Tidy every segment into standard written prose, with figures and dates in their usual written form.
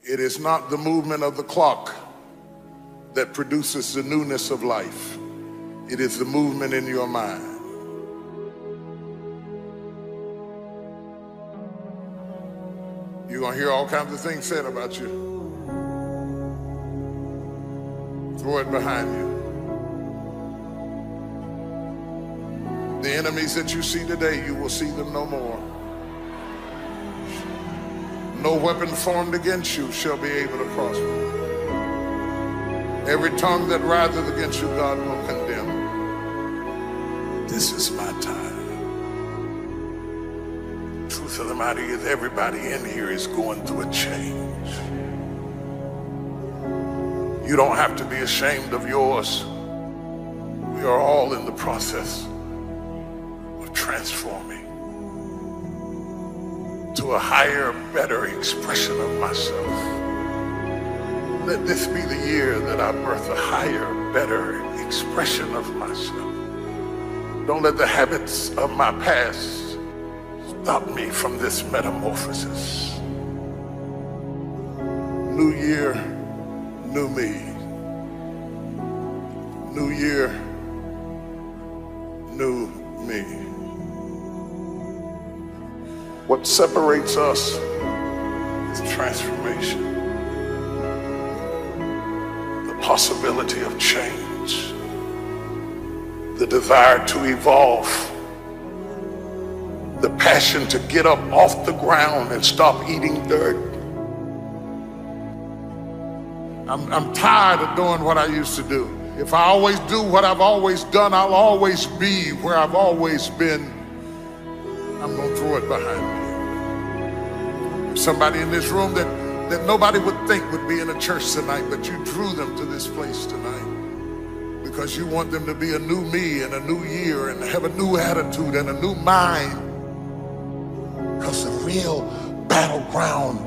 It is not the movement of the clock that produces the newness of life. It is the movement in your mind. You're going to hear all kinds of things said about you. Throw it behind you. The enemies that you see today, you will see them no more. No weapon formed against you shall be able to prosper. Every tongue that riseth against you, God will condemn. This is my time. Truth of the matter is, everybody in here is going through a change. You don't have to be ashamed of yours. We are all in the process of transforming to a higher, better expression of myself. Let this be the year that I birth a higher, better expression of myself. Don't let the habits of my past stop me from this metamorphosis. New year, new me. New year, new me. What separates us is transformation. The possibility of change. The desire to evolve. The passion to get up off the ground and stop eating dirt. I'm tired of doing what I used to do. If I always do what I've always done, I'll always be where I've always been. I'm going to throw it behind me. There's somebody in this room that nobody would think would be in a church tonight, but you drew them to this place tonight because you want them to be a new me and a new year and have a new attitude and a new mind. Because the real battleground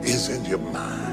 is in your mind.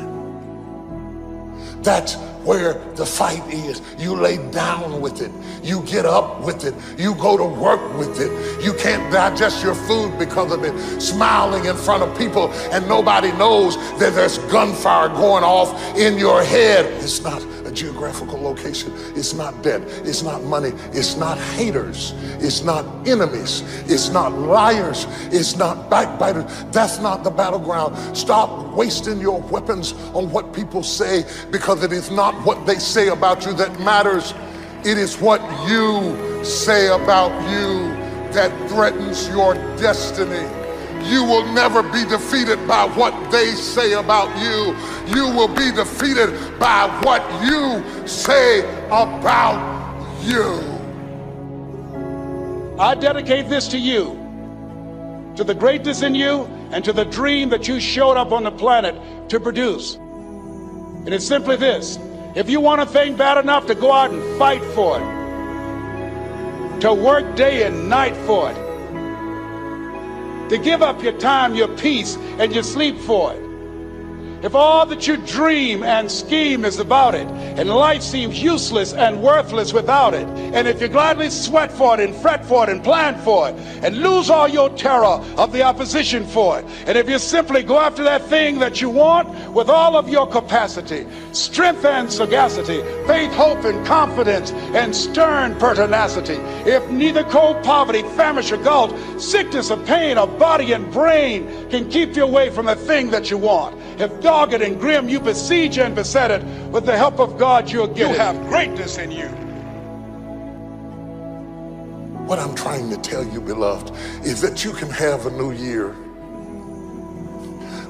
That's where the fight is. You lay down with it. You get up with it. You go to work with it. You can't digest your food because of it. Smiling in front of people and nobody knows that there's gunfire going off in your head. It's not a geographical location. It's not debt. It's not money. It's not haters. It's not enemies. It's not liars. It's not backbiters. That's not the battleground. Stop wasting your weapons on what people say, because it is not what they say about you that matters. It is what you say about you that threatens your destiny. You will never be defeated by what they say about you. You will be defeated by what you say about you. I dedicate this to you, to the greatness in you, and to the dream that you showed up on the planet to produce. And it's simply this: if you want a thing bad enough to go out and fight for it, to work day and night for it, to give up your time, your peace, and your sleep for it, if all that you dream and scheme is about it, and life seems useless and worthless without it, and if you gladly sweat for it and fret for it and plan for it, and lose all your terror of the opposition for it, and if you simply go after that thing that you want with all of your capacity, strength and sagacity, faith, hope and confidence, and stern pertinacity, if neither cold poverty, famish or gulf, sickness or pain of body and brain can keep you away from the thing that you want, if dogged and grim you besiege and beset it, with the help of God you'll get it. You have greatness in you. What I'm trying to tell you, beloved, is that you can have a new year,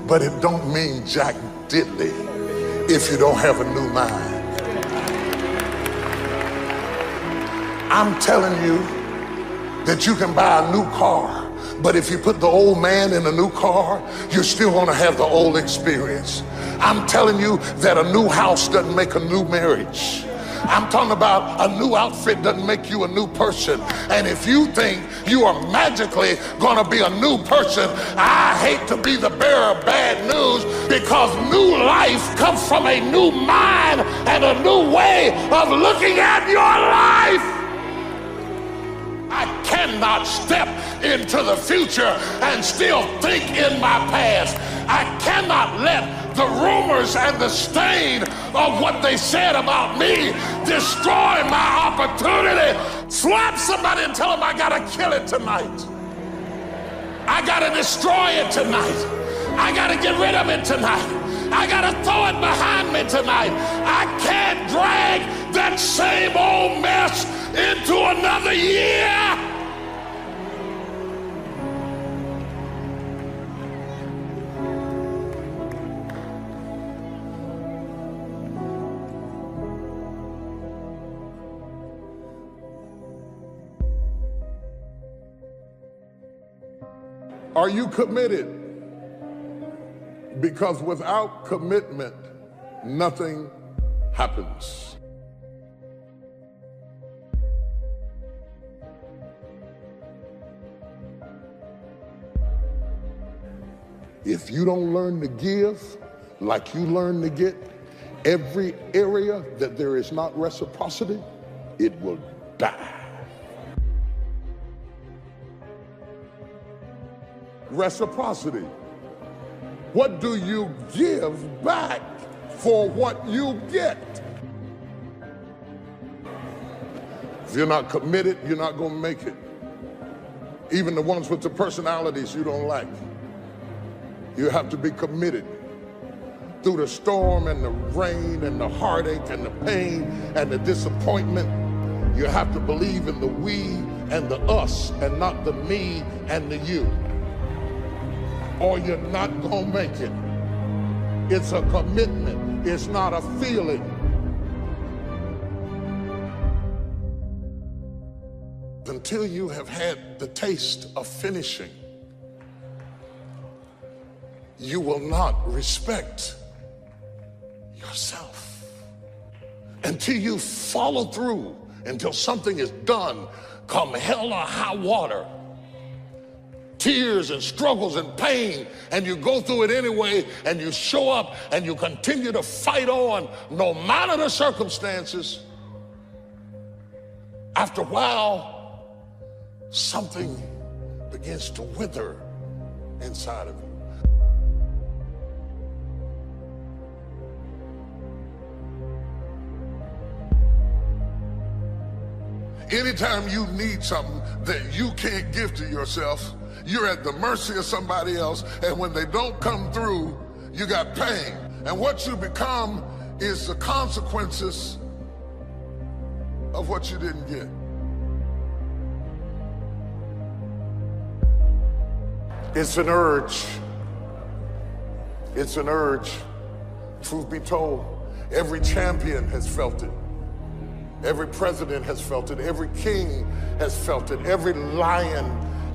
but it don't mean jack diddly if you don't have a new mind. I'm telling you that you can buy a new car, but if you put the old man in a new car, you're still going to have the old experience. I'm telling you that a new house doesn't make a new marriage. I'm talking about a new outfit doesn't make you a new person. And if you think you are magically going to be a new person, I hate to be the bearer of bad news, because new life comes from a new mind and a new way of looking at your life. I cannot step into the future and still think in my past. I cannot let the rumors and the stain of what they said about me destroy my opportunity. Slap somebody and tell them I gotta kill it tonight. I gotta destroy it tonight. I gotta get rid of it tonight. I gotta throw it behind me tonight. I can't drag that same old mess into another year. Are you committed? Because without commitment, nothing happens. If you don't learn to give like you learn to get, every area that there is not reciprocity, it will die. Reciprocity. What do you give back for what you get? If you're not committed, you're not going to make it. Even the ones with the personalities you don't like. You have to be committed. Through the storm and the rain and the heartache and the pain and the disappointment, you have to believe in the we and the us and not the me and the you. Or you're not gonna make it. It's a commitment, it's not a feeling. Until you have had the taste of finishing, you will not respect yourself. Until you follow through, until something is done, come hell or high water, tears and struggles and pain, and you go through it anyway, and you show up and you continue to fight on no matter the circumstances. After a while, something begins to wither inside of you. Anytime you need something that you can't give to yourself, you're at the mercy of somebody else, and when they don't come through, you got pain. And what you become is the consequences of what you didn't get. It's an urge. It's an urge. Truth be told, every champion has felt it. Every president has felt it. Every king has felt it. Every lion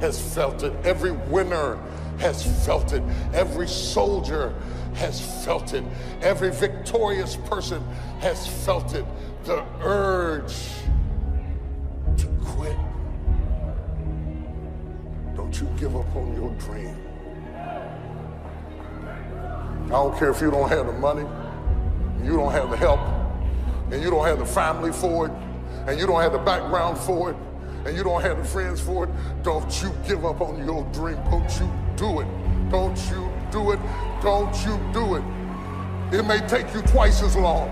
has felt it. Every winner has felt it. Every soldier has felt it. Every victorious person has felt it. The urge to quit. Don't you give up on your dream. I don't care if you don't have the money, you don't have the help, and you don't have the family for it, and you don't have the background for it, and you don't have the friends for it. Don't you give up on your dream. Don't you do it. Don't you do it. Don't you do it. It may take you twice as long.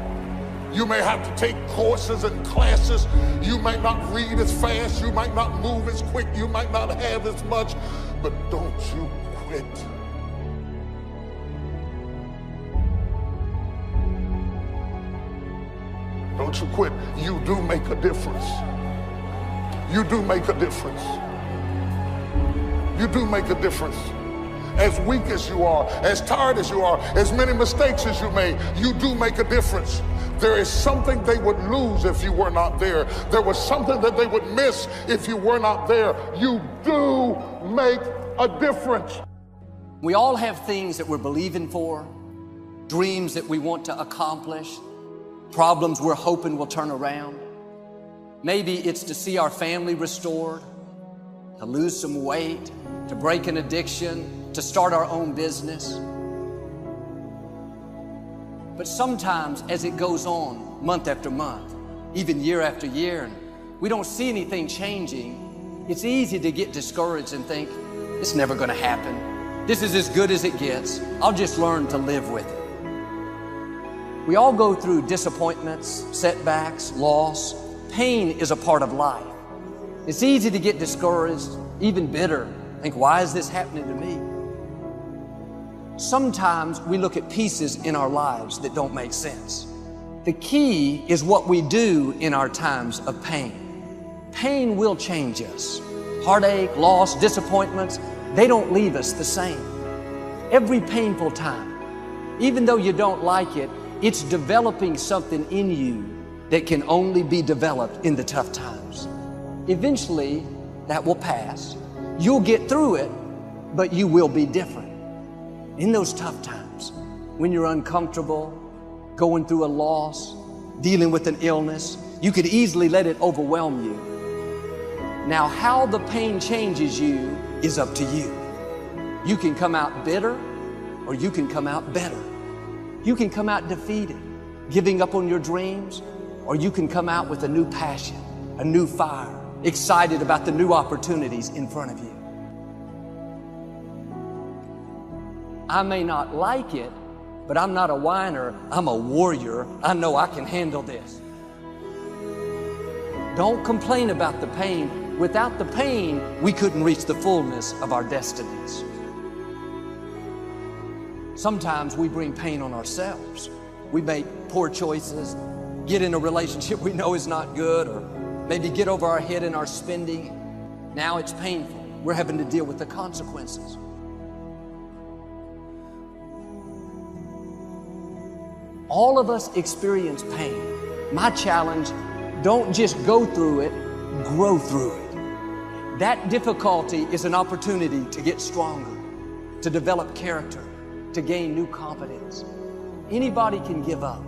You may have to take courses and classes. You might not read as fast. You might not move as quick. You might not have as much, but don't you quit. Don't you quit. You do make a difference. You do make a difference. You do make a difference. As weak as you are, as tired as you are, as many mistakes as you made, you do make a difference. There is something they would lose if you were not there. There was something that they would miss if you were not there. You do make a difference. We all have things that we're believing for, dreams that we want to accomplish, problems we're hoping will turn around. Maybe it's to see our family restored, to lose some weight, to break an addiction, to start our own business. But sometimes as it goes on, month after month, even year after year, and we don't see anything changing, it's easy to get discouraged and think, it's never gonna happen. This is as good as it gets. I'll just learn to live with it. We all go through disappointments, setbacks, loss. Pain is a part of life. It's easy to get discouraged, even bitter. Think, why is this happening to me? Sometimes we look at pieces in our lives that don't make sense. The key is what we do in our times of pain. Pain will change us. Heartache, loss, disappointments, they don't leave us the same. Every painful time, even though you don't like it, it's developing something in you that can only be developed in the tough times. Eventually, that will pass. You'll get through it, but you will be different. In those tough times, when you're uncomfortable, going through a loss, dealing with an illness, you could easily let it overwhelm you. Now, how the pain changes you is up to you. You can come out bitter, or you can come out better. You can come out defeated, giving up on your dreams, or you can come out with a new passion, a new fire, excited about the new opportunities in front of you. I may not like it, but I'm not a whiner, I'm a warrior. I know I can handle this. Don't complain about the pain. Without the pain, we couldn't reach the fullness of our destinies. Sometimes we bring pain on ourselves. We make poor choices, get in a relationship we know is not good, or maybe get over our head in our spending. Now it's painful. We're having to deal with the consequences. All of us experience pain. My challenge, don't just go through it, grow through it. That difficulty is an opportunity to get stronger, to develop character, to gain new confidence. Anybody can give up.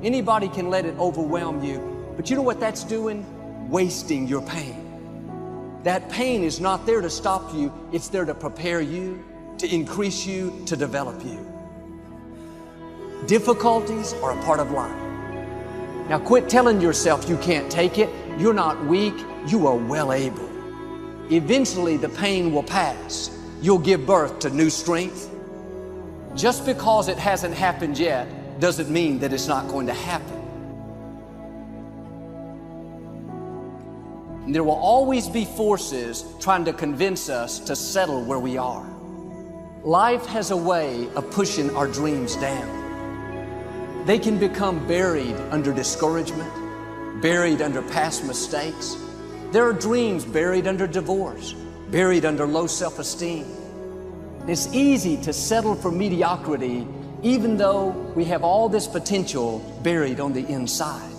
Anybody can let it overwhelm you. But you know what that's doing? Wasting your pain. That pain is not there to stop you. It's there to prepare you, to increase you, to develop you. Difficulties are a part of life. Now quit telling yourself you can't take it. You're not weak. You are well able. Eventually the pain will pass. You'll give birth to new strength. Just because it hasn't happened yet doesn't mean that it's not going to happen. And there will always be forces trying to convince us to settle where we are. Life has a way of pushing our dreams down. They can become buried under discouragement, buried under past mistakes. There are dreams buried under divorce, buried under low self-esteem. It's easy to settle for mediocrity even though we have all this potential buried on the inside.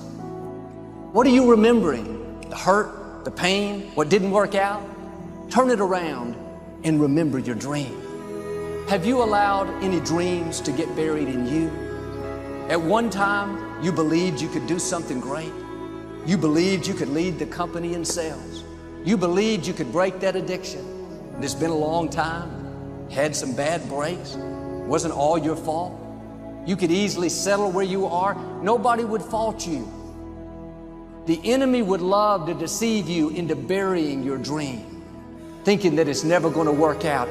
What are you remembering? The hurt, the pain, what didn't work out? Turn it around and remember your dream. Have you allowed any dreams to get buried in you? At one time, you believed you could do something great. You believed you could lead the company in sales. You believed you could break that addiction. And it's been a long time. Had some bad breaks. Wasn't all your fault. You could easily settle where you are. Nobody would fault you. The enemy would love to deceive you into burying your dream, thinking that it's never going to work out.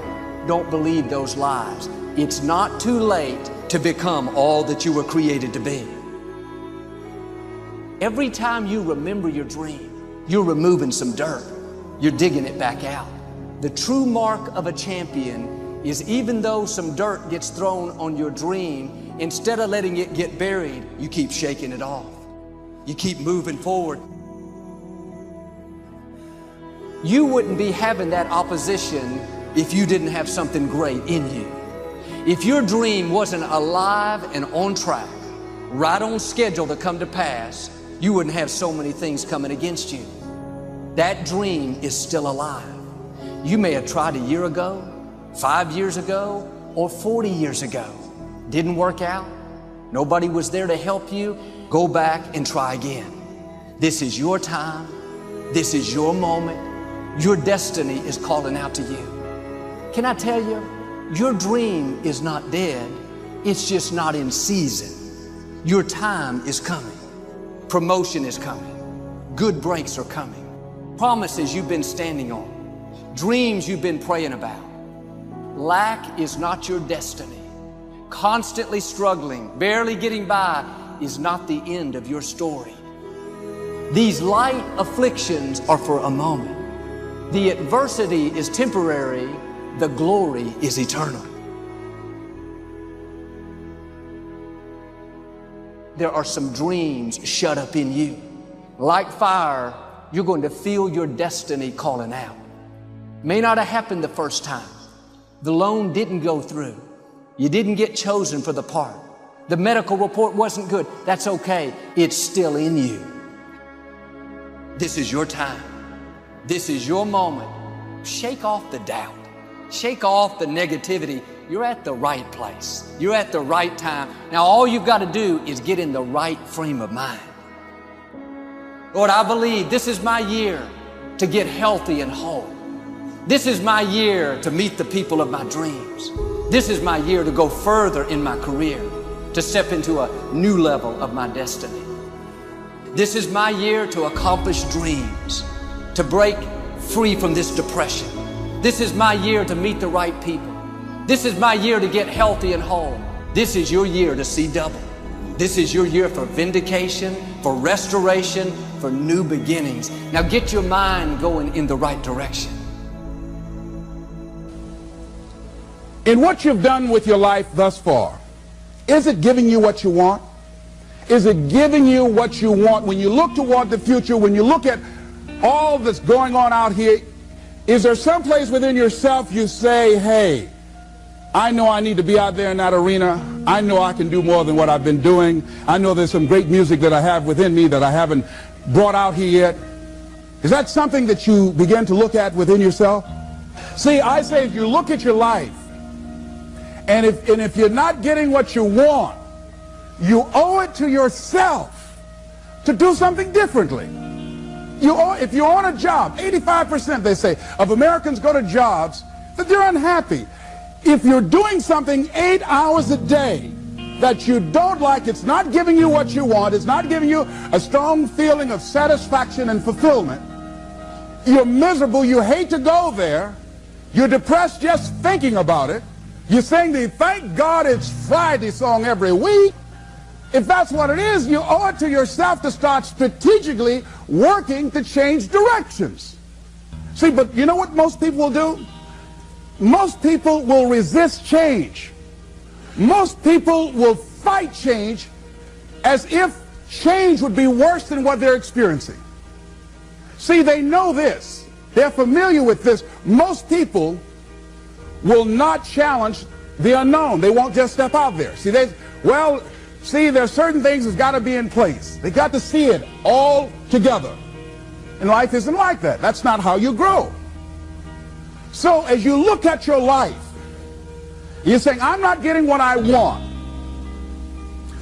Don't believe those lies. It's not too late to become all that you were created to be. Every time you remember your dream, you're removing some dirt. You're digging it back out. The true mark of a champion is even though some dirt gets thrown on your dream, instead of letting it get buried, you keep shaking it off. You keep moving forward. You wouldn't be having that opposition if you didn't have something great in you. If your dream wasn't alive and on track, right on schedule to come to pass, you wouldn't have so many things coming against you. That dream is still alive. You may have tried a year ago, 5 years ago, or 40 years ago. Didn't work out. Nobody was there to help you. Go back and try again. This is your time. This is your moment. Your destiny is calling out to you. Can I tell you, your dream is not dead. It's just not in season. Your time is coming. Promotion is coming. Good breaks are coming. Promises you've been standing on. Dreams you've been praying about. Lack is not your destiny. Constantly struggling, barely getting by is not the end of your story. These light afflictions are for a moment. The adversity is temporary. The glory is eternal. There are some dreams shut up in you. Like fire, you're going to feel your destiny calling out. May not have happened the first time. The loan didn't go through. You didn't get chosen for the part. The medical report wasn't good. That's okay. It's still in you. This is your time. This is your moment. Shake off the doubt. Shake off the negativity. You're at the right place. You're at the right time. Now all you've got to do is get in the right frame of mind. Lord, I believe this is my year to get healthy and whole. This is my year to meet the people of my dreams. This is my year to go further in my career, to step into a new level of my destiny. This is my year to accomplish dreams, to break free from this depression. This is my year to meet the right people. This is my year to get healthy and whole. This is your year to see double. This is your year for vindication, for restoration, for new beginnings. Now get your mind going in the right direction. In what you've done with your life thus far, is it giving you what you want? Is it giving you what you want? When you look toward the future, when you look at all that's going on out here, is there some place within yourself you say, hey, I know I need to be out there in that arena. I know I can do more than what I've been doing. I know there's some great music that I have within me that I haven't brought out here yet. Is that something that you begin to look at within yourself? See, I say if you look at your life, and if you're not getting what you want, you owe it to yourself to do something differently. If you're on a job, 85%, they say, of Americans go to jobs that they're unhappy. If you're doing something 8 hours a day that you don't like, it's not giving you what you want, it's not giving you a strong feeling of satisfaction and fulfillment, you're miserable, you hate to go there, you're depressed just thinking about it, you sing the Thank God It's Friday song every week. If that's what it is, you owe it to yourself to start strategically working to change directions. See, but you know what most people will do? Most people will resist change. Most people will fight change as if change would be worse than what they're experiencing. See, they know this. They're familiar with this. Most people will not challenge the unknown. They won't just step out there. See, there's certain things that's got to be in place. They got to see it all together. And life isn't like that. That's not how you grow. So as you look at your life, you're saying, I'm not getting what I want.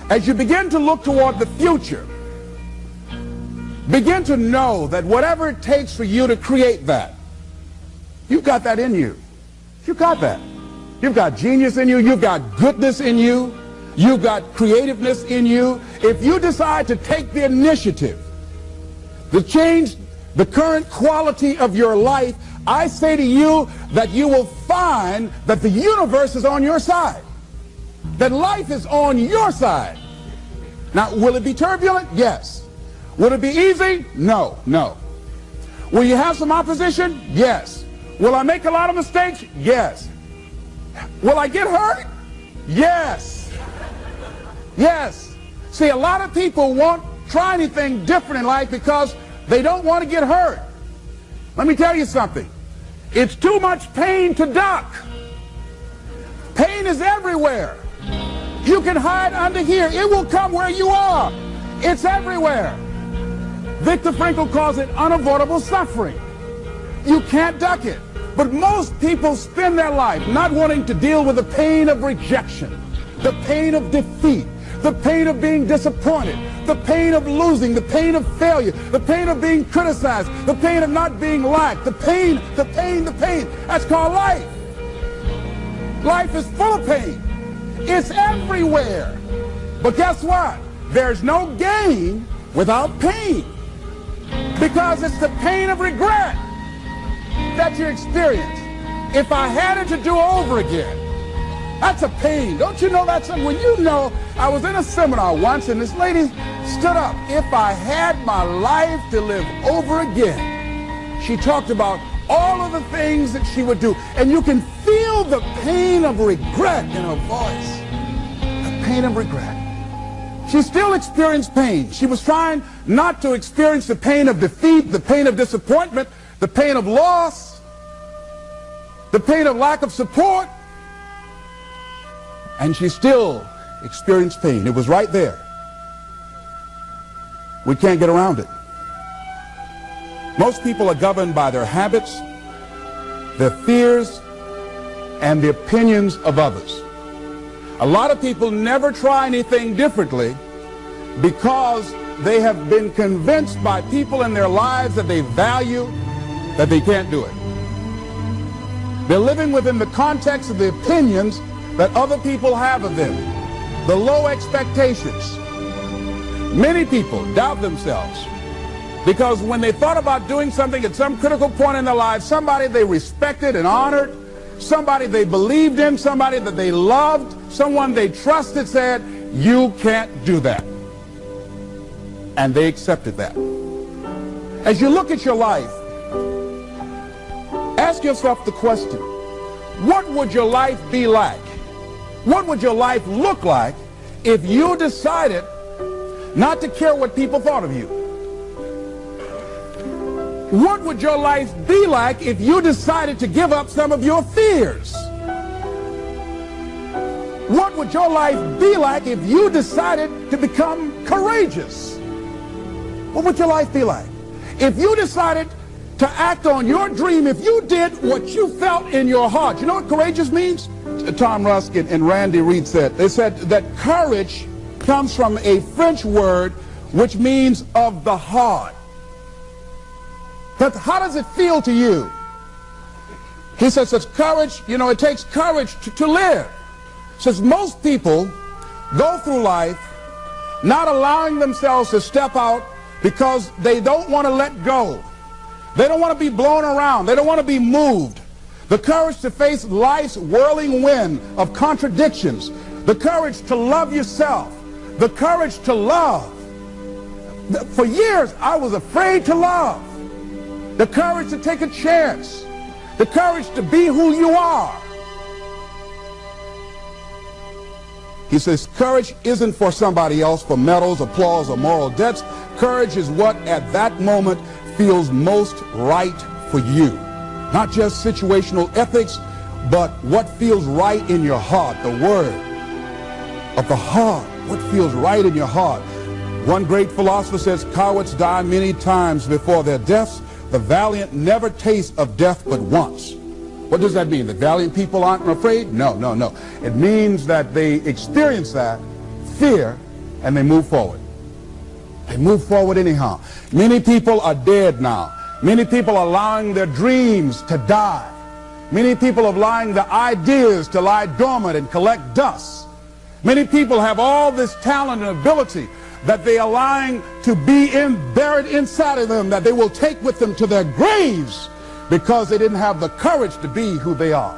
As you begin to look toward the future, begin to know that whatever it takes for you to create that, you've got that in you. You've got that. You've got genius in you. You've got goodness in you. You've got creativeness in you. If you decide to take the initiative to change the current quality of your life, I say to you that you will find that the universe is on your side, that life is on your side. Now, will it be turbulent? Yes. Will it be easy? No, no. Will you have some opposition? Yes. Will I make a lot of mistakes? Yes. Will I get hurt? Yes. Yes. See, a lot of people won't try anything different in life because they don't want to get hurt. Let me tell you something. It's too much pain to duck. Pain is everywhere. You can hide under here. It will come where you are. It's everywhere. Viktor Frankl calls it unavoidable suffering. You can't duck it. But most people spend their life not wanting to deal with the pain of rejection, the pain of defeat, the pain of being disappointed, the pain of losing, the pain of failure, the pain of being criticized, the pain of not being liked, the pain. That's called life. Life is full of pain. It's everywhere. But guess what? There's no gain without pain, because it's the pain of regret that you experience. if I had it to do over again, that's a pain. Don't you know that's something? When you know, I was in a seminar once and this lady stood up. If I had my life to live over again, she talked about all of the things that she would do. And you can feel the pain of regret in her voice. The pain of regret. She still experienced pain. She was trying not to experience the pain of defeat, the pain of disappointment, the pain of loss, the pain of lack of support. And she still experienced pain. It was right there. We can't get around it. Most people are governed by their habits, their fears, and the opinions of others. A lot of people never try anything differently because they have been convinced by people in their lives that they value that they can't do it. They're living within the context of the opinions that other people have of them, the low expectations. Many people doubt themselves because when they thought about doing something at some critical point in their lives, somebody they respected and honored, somebody they believed in, somebody that they loved, someone they trusted said, you can't do that. And they accepted that. As you look at your life, ask yourself the question, what would your life be like? What would your life look like if you decided not to care what people thought of you? What would your life be like if you decided to give up some of your fears? What would your life be like if you decided to become courageous? What would your life be like? If you decided to act on your dream, if you did what you felt in your heart. You know what courageous means? Tom Ruskin and Randy Reed said. They said that courage comes from a French word which means of the heart. But how does it feel to you? He says it's courage, you know, it takes courage to live. Says most people go through life not allowing themselves to step out because they don't want to let go. They don't want to be blown around. They don't want to be moved. The courage to face life's whirling wind of contradictions. The courage to love yourself. The courage to love. For years, I was afraid to love. The courage to take a chance. The courage to be who you are. He says courage isn't for somebody else, for medals, applause, or moral debts. Courage is what at that moment feels most right for you. Not just situational ethics, but what feels right in your heart, the word of the heart, what feels right in your heart. One great philosopher says, cowards die many times before their deaths. The valiant never taste of death but once. What does that mean? The valiant people aren't afraid? No, no, no. It means that they experience that fear and they move forward. They move forward anyhow. Many people are dead now. Many people are allowing their dreams to die. Many people are allowing the ideas to lie dormant and collect dust. Many people have all this talent and ability that they are allowing to be buried inside of them, that they will take with them to their graves because they didn't have the courage to be who they are.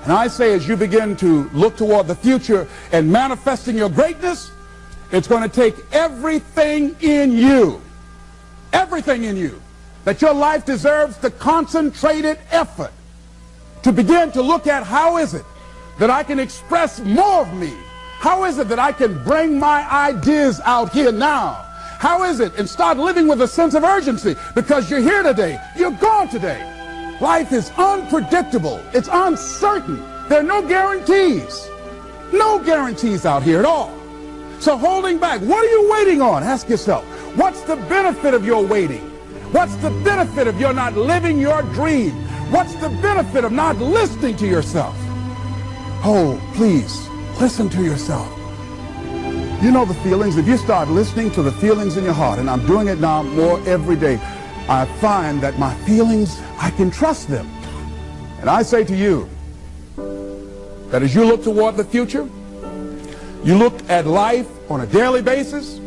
And I say, as you begin to look toward the future and manifesting your greatness, it's going to take everything in you, that your life deserves the concentrated effort to begin to look at how is it that I can express more of me? How is it that I can bring my ideas out here now? How is it? And start living with a sense of urgency, because you're here today, you're gone today. Life is unpredictable. It's uncertain. There are no guarantees. No guarantees out here at all. So holding back, what are you waiting on? Ask yourself, what's the benefit of your waiting? What's the benefit of your not living your dream? What's the benefit of not listening to yourself? Oh, please, listen to yourself. You know the feelings. If you start listening to the feelings in your heart, and I'm doing it now more every day, I find that my feelings, I can trust them. And I say to you that as you look toward the future, you look at life on a daily basis,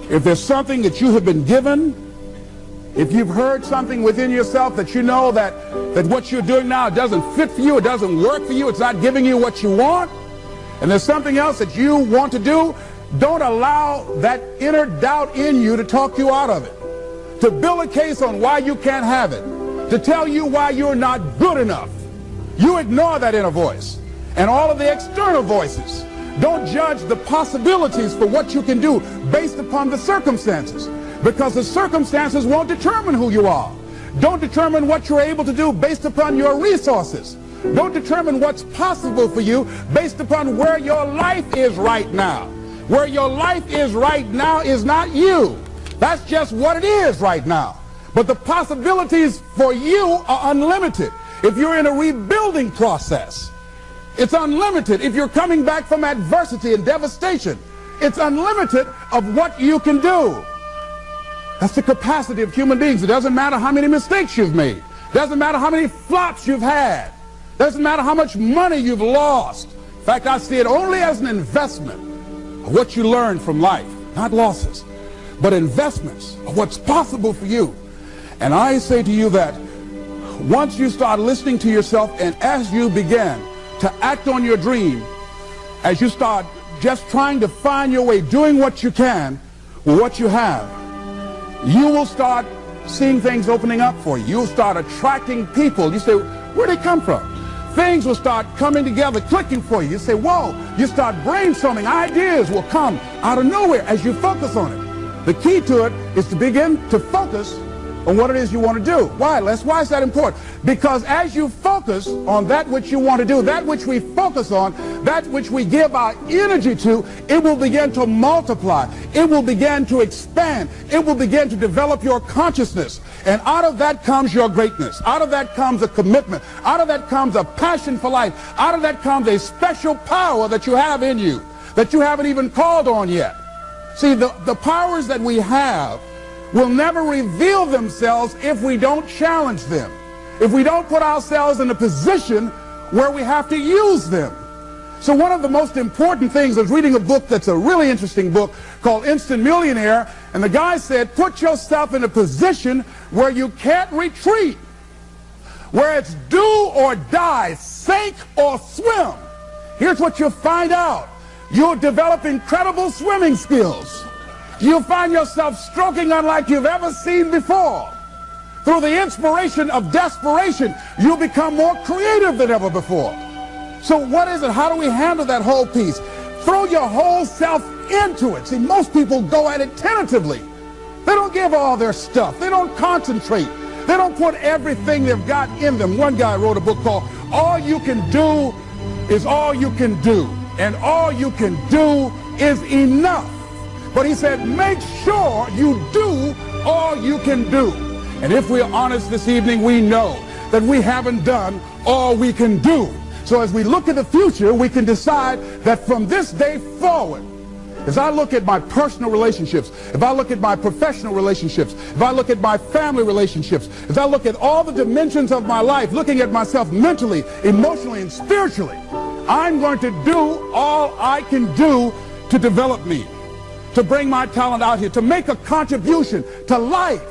if there's something that you have been given, If you've heard something within yourself that you know that what you're doing now doesn't fit for you, it doesn't work for you, it's not giving you what you want, and there's something else that you want to do, don't allow that inner doubt in you to talk you out of it, to build a case on why you can't have it, to tell you why you're not good enough. You ignore that inner voice and all of the external voices. Don't judge the possibilities for what you can do based upon the circumstances, because the circumstances won't determine who you are. Don't determine what you're able to do based upon your resources. Don't determine what's possible for you based upon where your life is right now. Where your life is right now is not you. That's just what it is right now. But the possibilities for you are unlimited. If you're in a rebuilding process, it's unlimited. If you're coming back from adversity and devastation, it's unlimited of what you can do. That's the capacity of human beings. It doesn't matter how many mistakes you've made. It doesn't matter how many flops you've had. It doesn't matter how much money you've lost. In fact, I see it only as an investment of what you learn from life, not losses, but investments of what's possible for you. And I say to you that once you start listening to yourself, and as you begin to act on your dream, as you start just trying to find your way, doing what you can with what you have, you will start seeing things opening up for you. You'll start attracting people. You say, where'd they come from? Things will start coming together, clicking for you. You say, whoa. You start brainstorming. Ideas will come out of nowhere as you focus on it. The key to it is to begin to focus on what it is you want to do. Why, Les? Why is that important? Because as you focus on that which you want to do, that which we focus on, that which we give our energy to, it will begin to multiply. It will begin to expand. It will begin to develop your consciousness. And out of that comes your greatness. Out of that comes a commitment. Out of that comes a passion for life. Out of that comes a special power that you have in you that you haven't even called on yet. See, the powers that we have will never reveal themselves if we don't challenge them, if we don't put ourselves in a position where we have to use them. So one of the most important things, I was reading a book that's a really interesting book called Instant Millionaire, and the guy said, put yourself in a position where you can't retreat, where it's do or die, sink or swim. Here's what you'll find out. You'll develop incredible swimming skills. You'll find yourself stroking unlike you've ever seen before. Through the inspiration of desperation, you'll become more creative than ever before. So what is it? How do we handle that whole piece? Throw your whole self into it. See, most people go at it tentatively. They don't give all their stuff. They don't concentrate. They don't put everything they've got in them. One guy wrote a book called All You Can Do Is All You Can Do. And all you can do is enough. But he said, make sure you do all you can do. And if we're honest this evening, we know that we haven't done all we can do. So as we look at the future, we can decide that from this day forward, as I look at my personal relationships, if I look at my professional relationships, if I look at my family relationships, as I look at all the dimensions of my life, looking at myself mentally, emotionally, and spiritually, I'm going to do all I can do to develop me, to bring my talent out here, to make a contribution to life.